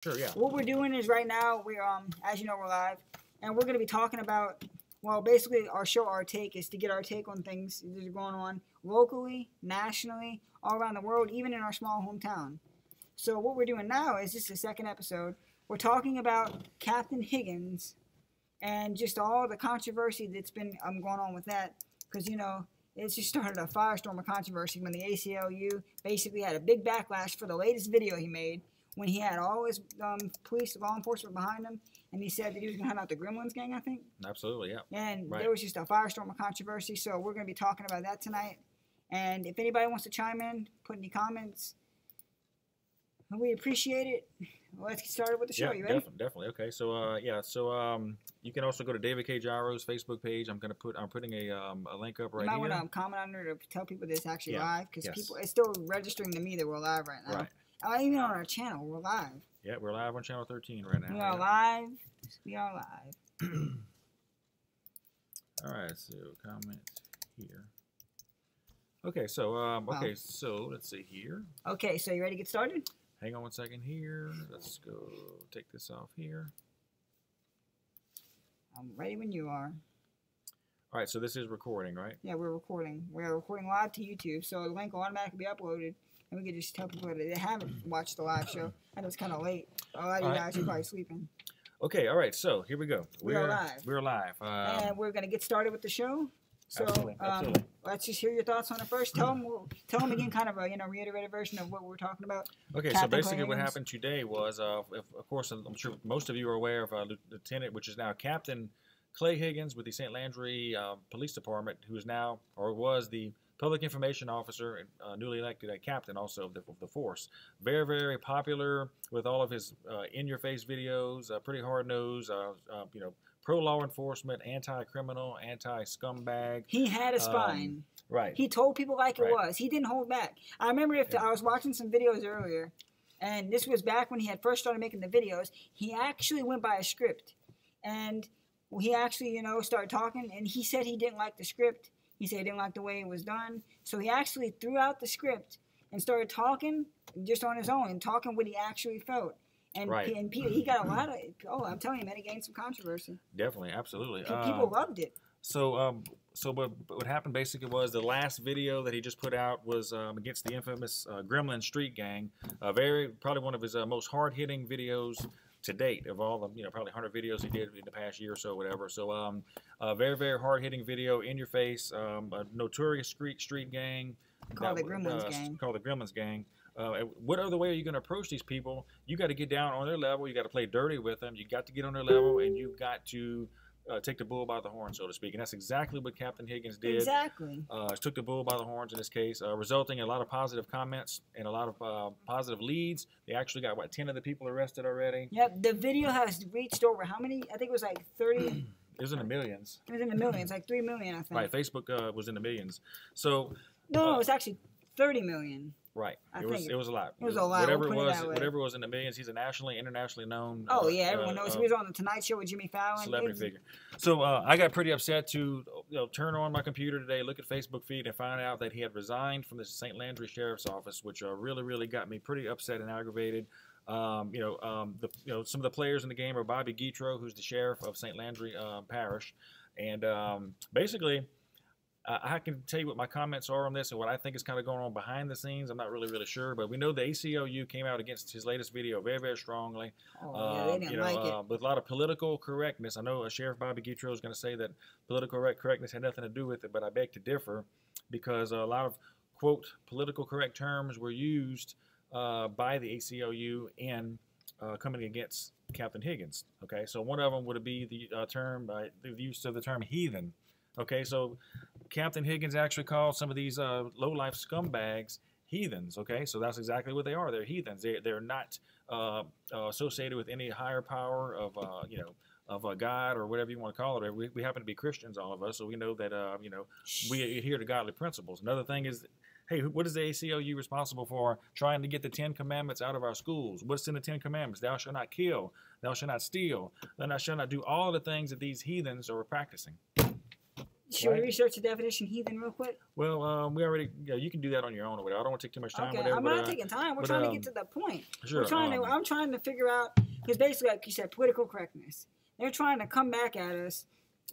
Sure, yeah. What we're doing is right now we're as you know, we're live, and we're going to be talking about, well, basically our show, our take is to get our take on things that are going on locally, nationally, all around the world, even in our small hometown. So what we're doing now is this is the second episode. We're talking about Captain Higgins and just all the controversy that's been going on with that, because you know it's just started a firestorm of controversy when the ACLU basically had a big backlash for the latest video he made, when he had all his police, law enforcement behind him, and he said that he was going to hunt out the Gremlins gang, I think. Absolutely, yeah. And right. There was just a firestorm of controversy, so we're going to be talking about that tonight. And if anybody wants to chime in, put any comments, we appreciate it. Let's get started with the show. Yeah, you ready? Definitely. Okay, so you can also go to David K. Gyro's Facebook page. I'm putting a link up right here. You might want to comment under to tell people that it's actually live, because yes. people, it's still registering to me that we're live right now. Right. Even on our channel, we're live. Yeah, we're live on channel 13 right now. We are live. We are live. All right, so comment here. Okay, so so let's see here. Okay, so you ready to get started? Hang on one second here. Let's go take this off here. I'm ready when you are. All right, so this is recording, right? Yeah, we're recording. We're recording live to YouTube, so the link will automatically be uploaded. And we can just tell people that they haven't watched the live show. I know it's kind of late. A lot of you guys are probably sleeping. Okay, all right, so here we go. We're live. We're live. And we're going to get started with the show. So absolutely. Let's just hear your thoughts on it first. Tell them again, kind of a reiterated version of what we're talking about. Okay, Captain so basically what happened today was, of course, I'm sure most of you are aware of Lieutenant, which is now Captain Clay Higgins with the St. Landry Police Department, who is now, or was, the Public Information Officer, newly elected captain also of the force. Very, very popular with all of his in-your-face videos, pretty hard-nosed, pro-law enforcement, anti-criminal, anti-scumbag. He had a spine. Right. He told people like it was. He didn't hold back. I remember I was watching some videos earlier, and this was back when he had first started making the videos. He actually went by a script, and he actually, started talking, and he said he didn't like the script. He said he didn't like the way it was done. So he actually threw out the script and started talking just on his own and talking what he actually felt. And he got a lot of, I'm telling you, man, he gained some controversy. Definitely, absolutely. People loved it. So what happened basically was the last video that he just put out was against the infamous Gremlin Street Gang. Probably one of his most hard-hitting videos to date of all the probably 100 videos he did in the past year or so, whatever. So a very, very hard-hitting video, in your face, a notorious street gang called the Gremlins gang. Called the Gremlins gang. What other way are you going to approach these people? You got to get down on their level. You got to play dirty with them. You got to get on their level, and you've got to take the bull by the horn, so to speak. And that's exactly what Captain Higgins did. Exactly. Took the bull by the horns in this case, resulting in a lot of positive comments and a lot of positive leads. They actually got, 10 of the people arrested already? Yep, the video has reached over how many? I think it was like 30. It was in the millions. It was in the millions, like 3 million, I think. Right, Facebook was in the millions. So no, it was actually 30 million. Right. It was a lot. It was a lot. Whatever it was in the millions, he's a nationally, internationally known. Oh, yeah, everyone knows. He was on The Tonight Show with Jimmy Fallon. Celebrity figure. So I got pretty upset to turn on my computer today, look at Facebook feed, and find out that he had resigned from the St. Landry Sheriff's Office, which really, really got me pretty upset and aggravated. Some of the players in the game are Bobby Guitro, who's the sheriff of St. Landry Parish. And basically, I can tell you what my comments are on this and what I think is kind of going on behind the scenes. I'm not really sure, but we know the ACLU came out against his latest video very, very strongly. They didn't like it. With a lot of political correctness. I know Sheriff Bobby Guitro is going to say that political correctness had nothing to do with it, but I beg to differ, because a lot of, quote, political correct terms were used by the ACLU in coming against Captain Higgins. Okay, so one of them would be the use of the term heathen. Okay, so Captain Higgins actually called some of these low-life scumbags heathens. Okay, so that's exactly what they are. They're heathens. They're not associated with any higher power of of a God or whatever you want to call it. We happen to be Christians, all of us, so we know that we adhere to godly principles. Another thing is, hey, what is the ACLU responsible for? Trying to get the 10 Commandments out of our schools. What's in the 10 Commandments? Thou shalt not kill. Thou shalt not steal. Thou shalt not do all the things that these heathens are practicing. Should we research the definition heathen real quick? Well, we already. Yeah, you can do that on your own or whatever. I don't want to take too much time. Okay, Whatever, I'm not taking time. We're trying to get to the point. Sure. I'm trying to figure out, because basically, like you said, political correctness. They're trying to come back at us,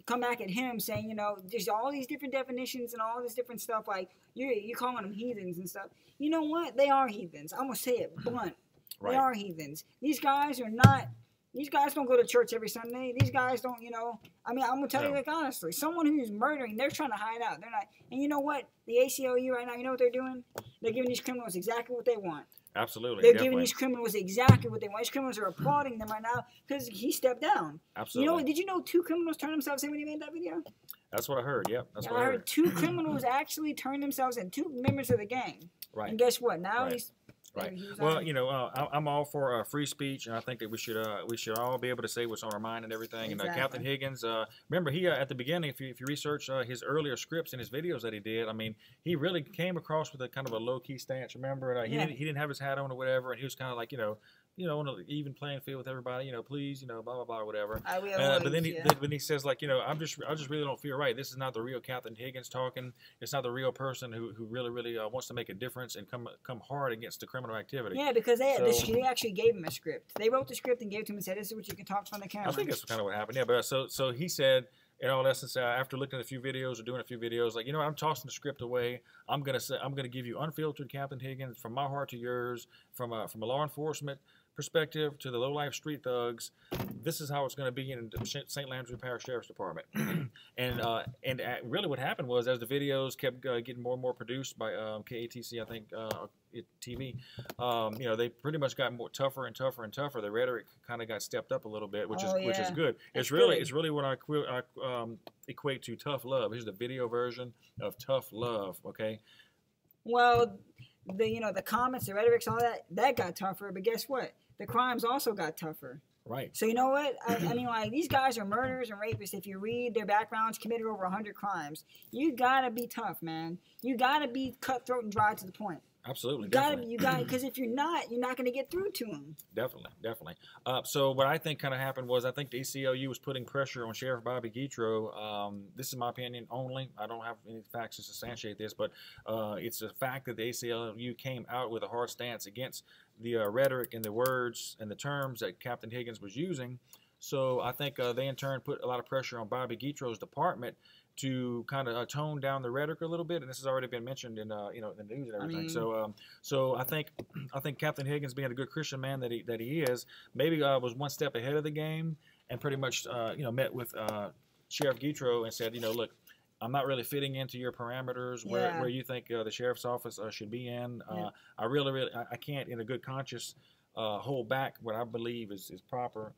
come back at him, saying, you know, there's all these different definitions and all this different stuff. Like you're calling them heathens and stuff. You know what? They are heathens. I'm gonna say it blunt. Right. They are heathens. These guys are not. These guys don't go to church every Sunday. These guys don't, you know. I mean, I'm gonna tell you, like, honestly, someone who's murdering, they're trying to hide out. They're not. And you know what? The ACLU right now, you know what they're doing? They're giving these criminals exactly what they want. Absolutely. They're giving these criminals exactly what they want. These criminals are applauding them right now because he stepped down. Absolutely. You know, did you know 2 criminals turned themselves in when he made that video? That's what I heard. Yep. That's what I heard. 2 criminals actually turned themselves in. 2 members of the gang. Right. And guess what? Now he's. Right. Well, you know, I'm all for free speech, and I think that we should all be able to say what's on our mind and everything. Exactly. And Captain Higgins, remember he at the beginning, if you research his earlier scripts and his videos that he did, I mean, he really came across with a kind of a low key stance. Remember, and, he didn't have his hat on or whatever, and he was kind of like, you know, on an even playing field with everybody, you know, please, you know, blah blah blah, whatever. But then he says, like, you know, I just really don't feel right. This is not the real Captain Higgins talking. It's not the real person who really wants to make a difference and come hard against the criminal activity. Yeah, because they actually gave him a script. They wrote the script and gave it to him and said, "This is what you can talk on the camera." I think that's kind of what happened. Yeah, but so he said, in all essence, after looking at a few videos or doing a few videos, like, you know, I'm tossing the script away. I'm gonna give you unfiltered Captain Higgins, from my heart to yours, from a law enforcement perspective to the low-life street thugs. This is how it's going to be in the St. Landry Parish Sheriff's Department. and really what happened was, as the videos kept getting more and more produced by KATC, I think, TV, you know, they pretty much got more tougher and tougher and tougher. The rhetoric kind of got stepped up a little bit, which is good. It's really what I equate to tough love. Here's the video version of tough love. Okay. Well, the comments, the rhetorics, all that got tougher. But guess what? The crimes also got tougher. Right. So you know what? I mean, like, these guys are murderers and rapists. If you read their backgrounds, committed over 100 crimes. You gotta be tough, man. You gotta be cutthroat and dry to the point. Absolutely. You got because if you're not going to get through to them. Definitely. So what I think kind of happened was, I think the ACLU was putting pressure on Sheriff Bobby Guitro. This is my opinion only. I don't have any facts to substantiate this, but it's a fact that the ACLU came out with a hard stance against the rhetoric and the words and the terms that Captain Higgins was using. So I think they in turn put a lot of pressure on Bobby Guitro's department to kind of tone down the rhetoric a little bit, and this has already been mentioned in the news and everything. So I think Captain Higgins, being a good Christian man that he is, maybe was one step ahead of the game, and pretty much met with Sheriff Guitro and said, look, I'm not really fitting into your parameters where you think the sheriff's office should be in. I can't, in a good conscience, hold back what I believe is proper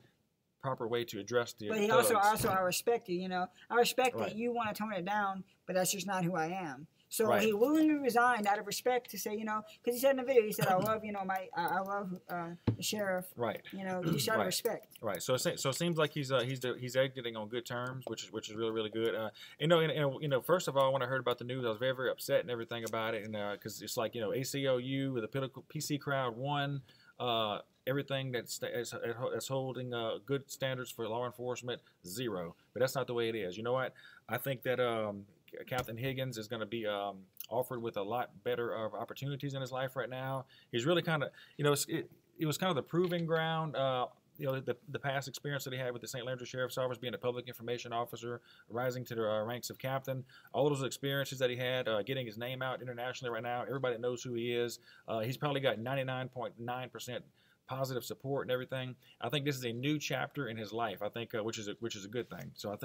way to address the. But he also I respect you. I respect that you want to tone it down, but that's just not who I am. So he willingly resigned out of respect to say, because he said in the video, he said, I love, I love the sheriff. Right. Just out of respect. Right. So it seems like he's exiting on good terms, which is really, really good. First of all, when I heard about the news, I was very, very upset and everything about it, and because it's like, ACLU with the political PC crowd won. Everything that's holding good standards for law enforcement, 0. But that's not the way it is. You know what? I think that Captain Higgins is going to be offered with a lot better opportunities in his life right now. He's really kind of, it was kind of the proving ground. The past experience that he had with the St. Landry Sheriff's Office, being a public information officer, rising to the ranks of captain, all those experiences that he had, getting his name out internationally right now. Everybody knows who he is. He's probably got 99.9% positive support and everything. I think this is a new chapter in his life. I think, which is a good thing. So I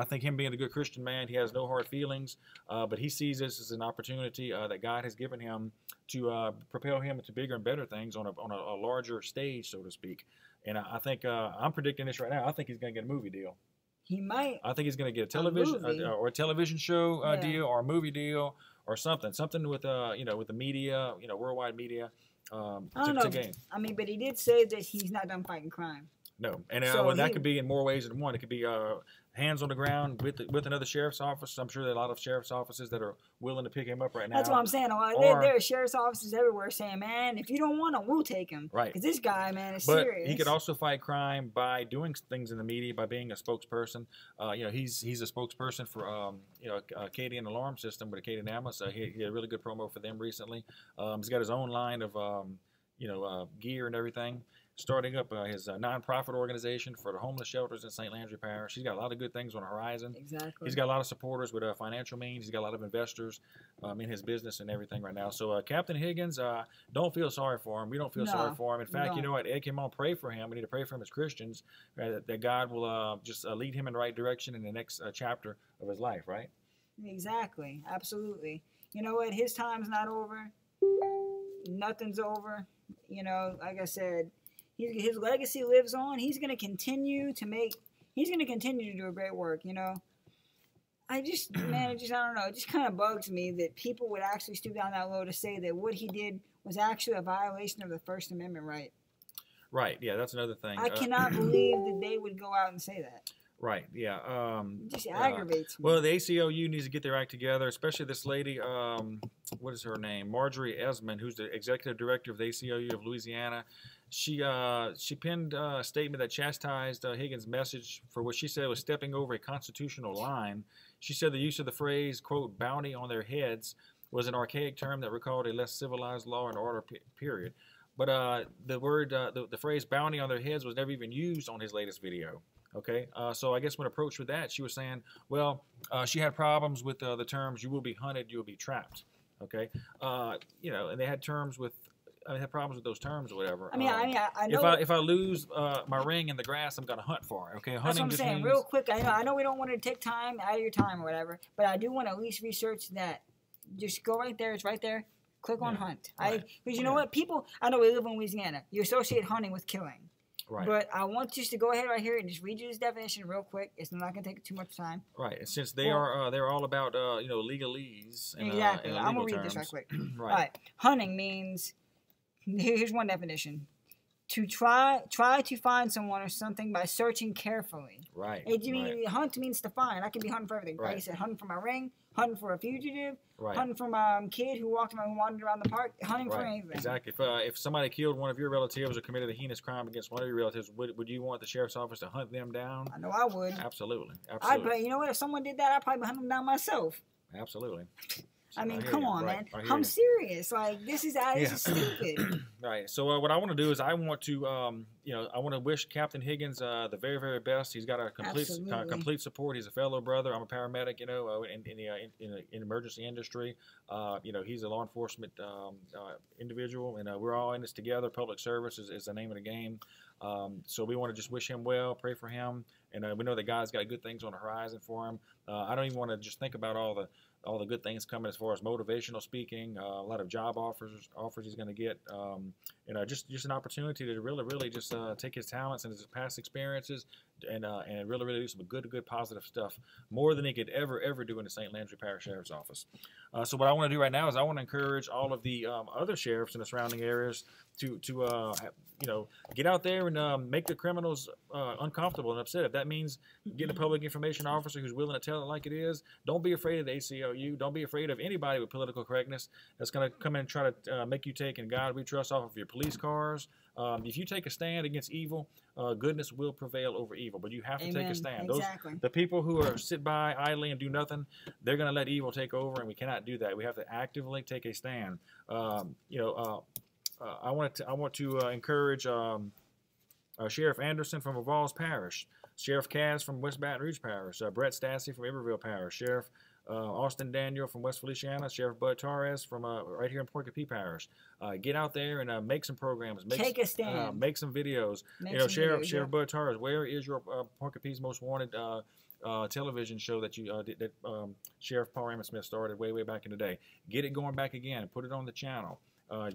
think him being a good Christian man, he has no hard feelings, but he sees this as an opportunity that God has given him to propel him into bigger and better things on a larger stage, so to speak. And I think I'm predicting this right now. I think he's going to get a movie deal. He might. I think he's going to get a television show deal, or a movie deal, or something with with the media, worldwide media. I don't know. I mean, but he did say that he's not done fighting crime. No, and So well, that could be in more ways than one. It could be hands on the ground with another sheriff's office. I'm sure there are a lot of sheriff's offices that are willing to pick him up right now. That's what I'm saying. There are sheriff's offices everywhere saying, man, if you don't want him, we'll take him. Right. Because this guy, man, is but serious. He could also fight crime by doing things in the media, by being a spokesperson. He's a spokesperson for Acadian Alarm System with Acadian Ambulance. He had a really good promo for them recently. He's got his own line of gear and everything. Starting up his nonprofit organization for the homeless shelters in St. Landry Parish. He's got a lot of good things on the horizon. Exactly. He's got a lot of supporters with financial means. He's got a lot of investors in his business and everything right now. So Captain Higgins, don't feel sorry for him. We don't feel sorry for him. In fact, you know what? Ed came on, pray for him. We need to pray for him as Christians, that God will just lead him in the right direction in the next chapter of his life, right? Exactly. Absolutely. You know what? His time's not over. Nothing's over. Like I said, his legacy lives on. He's going to continue to do a great work, I don't know. It just kind of bugs me that people would actually stoop down that low to say that what he did was actually a violation of the First Amendment right. Right. Yeah, that's another thing. I cannot believe that they would go out and say that. Right, yeah. It just aggravates me. Well, the ACLU needs to get their act together, especially this lady, what is her name? Marjorie Esmond, who's the executive director of the ACLU of Louisiana. She penned a statement that chastised Higgins' message for what she said was stepping over a constitutional line. She said the use of the phrase, quote, bounty on their heads was an archaic term that recalled a less civilized law and order, period. But the phrase bounty on their heads was never even used on his latest video. Okay, so I guess when approached with that, she was saying, well, she had problems with the terms "you will be hunted, you will be trapped." Okay, and they had problems with those terms or whatever. I know. If I lose my ring in the grass, I'm gonna hunt for it. Okay, that's what I'm saying. means... Real quick, I know we don't want to take time out of your time or whatever, but I do want to at least research that. Just go right there. It's right there. Click on hunt. Right. Because you know what, people. I know we live in Louisiana. You associate hunting with killing. Right. But I want you to go ahead right here and just read you this definition real quick. It's not going to take too much time. Right. And since they're all about legalese. And, exactly. and I'm going to read this right quick. Right. All right. Hunting means, here's one definition. To try to find someone or something by searching carefully. Right. Hunt means to find. I can be hunting for everything. Right. Like I said, hunting for my ring, hunting for a fugitive, hunting for my kid who wandered around the park, hunting for anything. Exactly. If somebody killed one of your relatives or committed a heinous crime against one of your relatives, would you want the sheriff's office to hunt them down? I know I would. Absolutely. You know what? If someone did that, I'd probably hunt them down myself. Absolutely. So come on, man. I'm serious. Like, this is stupid. Right. So what I want to do is I want to wish Captain Higgins the very, very best. He's got a complete support. He's a fellow brother. I'm a paramedic, in the emergency industry. He's a law enforcement individual, and we're all in this together. Public service is the name of the game. So we want to just wish him well, pray for him, and we know that God's got good things on the horizon for him. I don't even want to just think about all the good things coming as far as motivational speaking, a lot of job offers he's going to get, just an opportunity to really just take his talents and his past experiences and really do some good positive stuff, more than he could ever do in the St. Landry Parish Sheriff's Office. So what I want to do right now is I want to encourage all of the other sheriffs in the surrounding areas to get out there and make the criminals uncomfortable and upset. If that means getting a public information officer who's willing to tell it like it is, don't be afraid of the ACLU. Don't be afraid of anybody with political correctness that's going to come in and try to make you take "In God We Trust" off of your police cars. If you take a stand against evil, goodness will prevail over evil. But you have to take a stand. Exactly. The people who sit by idly and do nothing, they're going to let evil take over, and we cannot do that. We have to actively take a stand. I want to encourage Sheriff Anderson from Evalls Parish, Sheriff Cass from West Baton Rouge Parish, Brett Stassi from Iberville Parish, Sheriff Austin Daniel from West Feliciana, Sheriff Bud Torres from right here in Point-Coupee Parish. Get out there and make some programs. Take a stand. Make some videos. Sheriff Bud Torres, where is your Point-Coupee's Most Wanted television show that Sheriff Paul Raymond Smith started way back in the day? Get it going back again. Put it on the channel.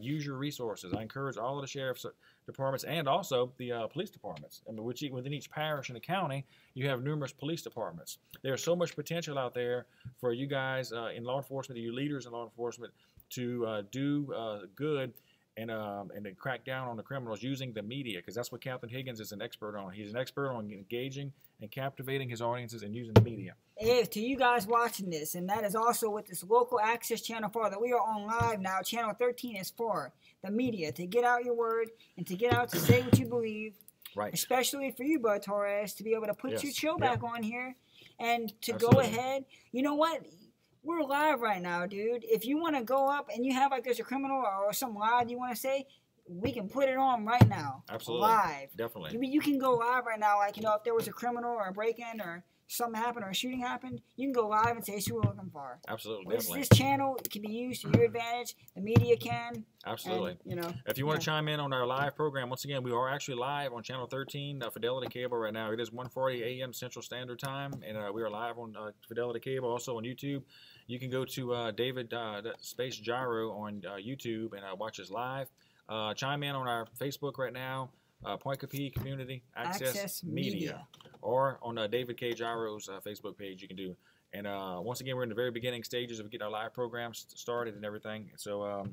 Use your resources. I encourage all of the sheriff's departments and also the police departments. I mean, within each parish in the county, you have numerous police departments. There's so much potential out there for you guys in law enforcement, you leaders in law enforcement, to do good and to crack down on the criminals using the media, because that's what Captain Higgins is an expert on. He's an expert on engaging and captivating his audiences and using the media. If to you guys watching this, and that is also what this local access channel for, that we are on live now, channel 13 is for the media, to get out your word and to get out to say what you believe. Right. Especially for you, Bud Torres, to be able to put your show back on here and to Absolutely. go ahead. You know what? We're live right now, dude. If you want to go up and you have like there's a criminal or some live you want to say, we can put it on right now. Absolutely. Live. Definitely. You can go live right now, like, you know, if there was a criminal or a break-in or something happened or a shooting happened, you can go live and say, it's who we're looking for. Absolutely. Definitely. This channel can be used to your advantage. The media can. Absolutely. And, you know, if you want to chime in on our live program, once again, we are actually live on Channel 13, Fidelity Cable right now. It is 1:40 a.m. Central Standard Time, and we are live on Fidelity Cable, also on YouTube. You can go to David Space Gyro on YouTube and watch us live. Chime in on our Facebook right now, Point Capi Community Access Media. Or on David K. Gyro's Facebook page, you can do. And once again, we're in the very beginning stages of getting our live programs started and everything. So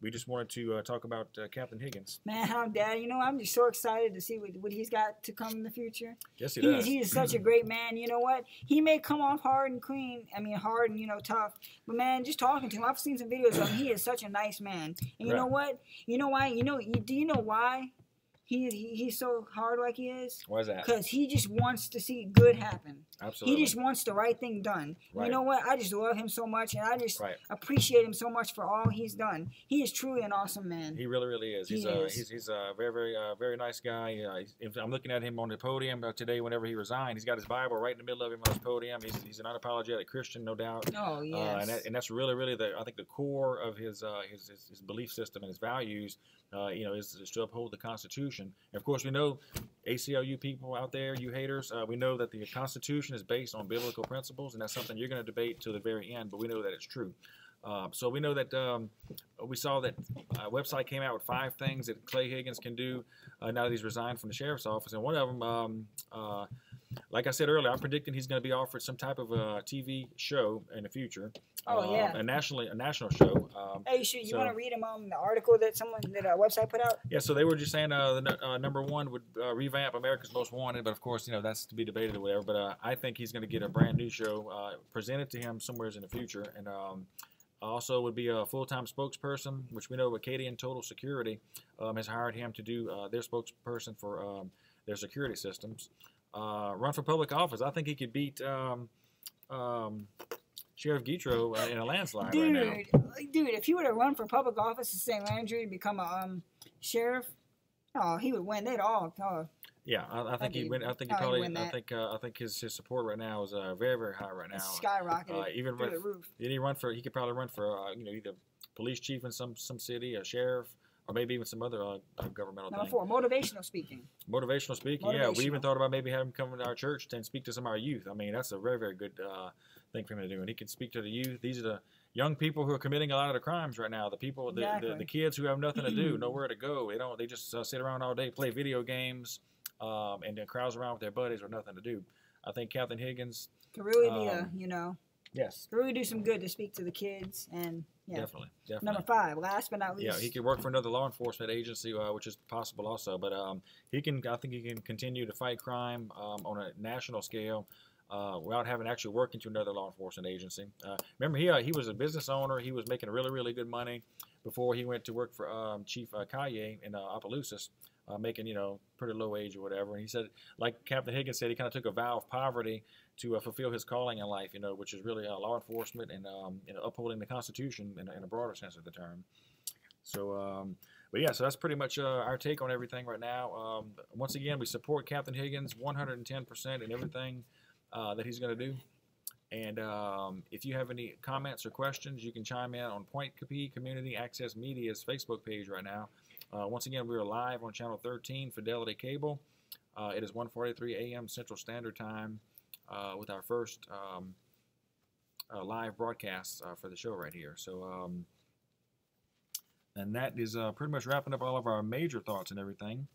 we just wanted to talk about Captain Higgins. Man, Dad, you know, I'm just so excited to see what he's got to come in the future. Yes, he does. He is such a great man. You know what? He may come off hard and clean. I mean, hard and, you know, tough. But, man, just talking to him, I've seen some videos of him. He is such a nice man. And you know what? You know why? Do you know why? He's so hard like he is? Why is that? Because he just wants to see good happen. Absolutely. He just wants the right thing done. Right. You know what? I just love him so much, and I just appreciate him so much for all he's done. He is truly an awesome man. He really, really is. He's a very, very, very nice guy. I'm looking at him on the podium today. Whenever he resigned, he's got his Bible right in the middle of him on his podium. He's an unapologetic Christian, no doubt. Oh yes. And that's really, really I think the core of his belief system and his values. Is to uphold the Constitution. And of course, we know, ACLU people out there, you haters, we know that the Constitution is based on biblical principles, and that's something you're going to debate to the very end, but we know that it's true. So we know that we saw that a website came out with 5 things that Clay Higgins can do now that he's resigned from the sheriff's office, and one of them, like I said earlier, I'm predicting he's going to be offered some type of a TV show in the future. Oh yeah, a national show. Hey, you want to read him on the article that a website put out? Yeah, so they were just saying the number 1 would revamp America's Most Wanted, but of course, that's to be debated or whatever. But I think he's going to get a brand new show presented to him somewhere in the future, and also would be a full-time spokesperson, which we know Acadian Total Security has hired him to do their spokesperson for their security systems. Run for public office. I think he could beat Sheriff Guitro in a landslide right now. Dude, if he were to run for public office in St. Landry and become a sheriff, he would win. They'd all. Yeah, I think he'd win. I think he probably. I think his support right now is very, very high right now. It's skyrocketed even through the roof. He could probably run for either police chief in some city, a sheriff, or maybe even some other governmental Number thing. 4, motivational speaking. Motivational speaking, yeah. We even thought about maybe having him come to our church and speak to some of our youth. I mean, that's a very, very good thing for him to do. And he can speak to the youth. These are the young people who are committing a lot of the crimes right now. The people, the kids who have nothing to do, nowhere to go. They just sit around all day, play video games, and then crowds around with their buddies with nothing to do. I think Captain Higgins could really be yes, really do some good to speak to the kids. And yeah. Definitely. Number 5, last but not least. Yeah, he could work for another law enforcement agency, which is possible also. But I think he can continue to fight crime on a national scale without having to actually work into another law enforcement agency. Remember, he was a business owner. He was making really, really good money before he went to work for Chief Kaye in Opelousas, making pretty low wage or whatever. And he said, like Captain Higgins said, he kind of took a vow of poverty to fulfill his calling in life, which is really law enforcement and upholding the Constitution in a broader sense of the term. So, but yeah, so that's pretty much our take on everything right now. Once again, we support Captain Higgins 110% in everything that he's going to do. And if you have any comments or questions, you can chime in on Point Capi Community Access Media's Facebook page right now. Once again, we are live on Channel 13, Fidelity Cable. It is 1:43 a.m. Central Standard Time with our first live broadcast for the show right here. So, and that is pretty much wrapping up all of our major thoughts and everything.